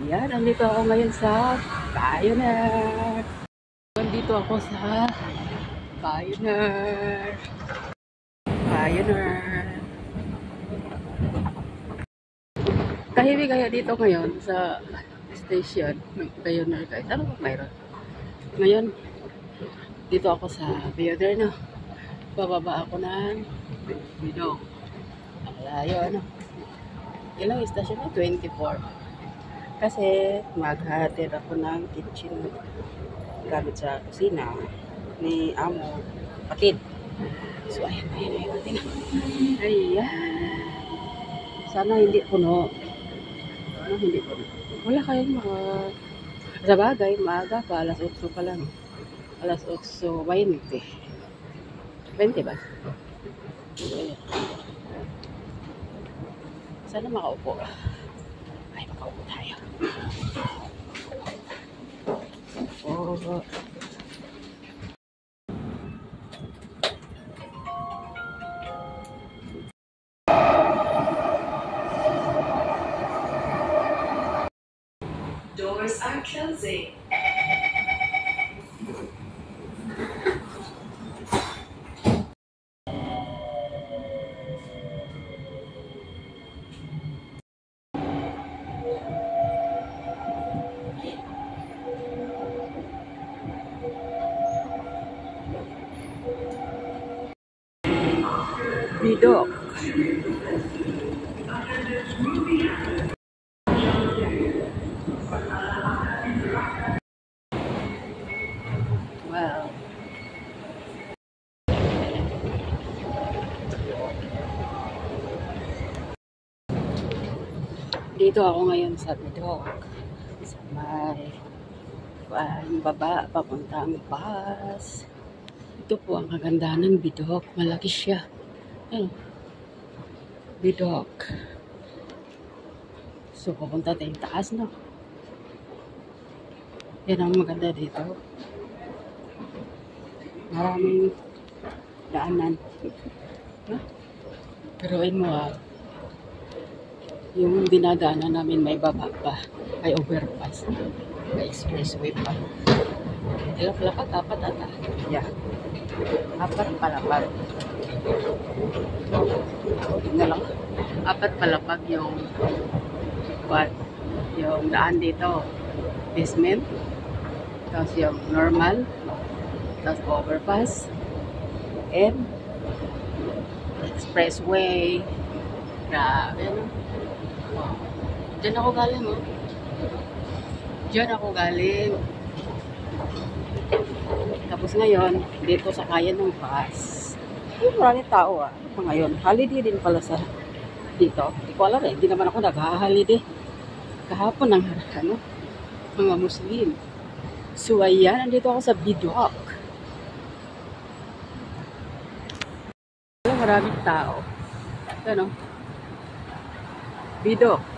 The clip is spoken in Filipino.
Yan, nandito ako ngayon sa Pioneer. Nandito ako sa Pioneer. Pioneer. Tahimik kaya dito ngayon sa station ng Pioneer guys. Ano ba mayroon? Ngayon, dito ako sa Pioneer, no? Bababa ako ng Bidong. Ang layo, ano? Ilang station na? 24. Kasi maghatid ako ng kitchen gamit sa kusina ni Amo Patid. So ayan. Ayan. Sana hindi puno. Ano hindi puno? Wala kayong mga... Sa bagay, maaga pa. Alas 8 pa lang. Alas 8:20. 20 ba? Ayan. Sana makaupo. Ay, makaupo tayo. Oh. Doors are closing. Bidok. Wow. Dito ako ngayon sa Bidok. Sa may baba, papuntang bus. Ito po ang kagandahan ng Bidok. Malaki siya. Ano? Bidok. So, pupunta tayong taas, no? Yan ang maganda dito. Maraming daanan. Huh? Peruin mo yung dinadaanan namin may baba pa. May overpass. May expressway pa. Ilang palapag? Apat ata. Yeah. Apat palapag. Tingnan lang. Apat palapag yung yung daan dito. Basement. Tapos yung normal. Tapos overpass. And expressway. Grabe, no? Diyan ako galing, oh. Diyan ako galing. Tapos ngayon, dito sa kaya ng bus. Maraming tao, ah. Ngayon, holiday din pala sa dito. Hindi ko alam, eh. Hindi naman ako nag-holiday. Kahapon ng ano, mga Muslim. So, ayan, nandito ako sa Bidok. Maraming tao. Ano? Bidok.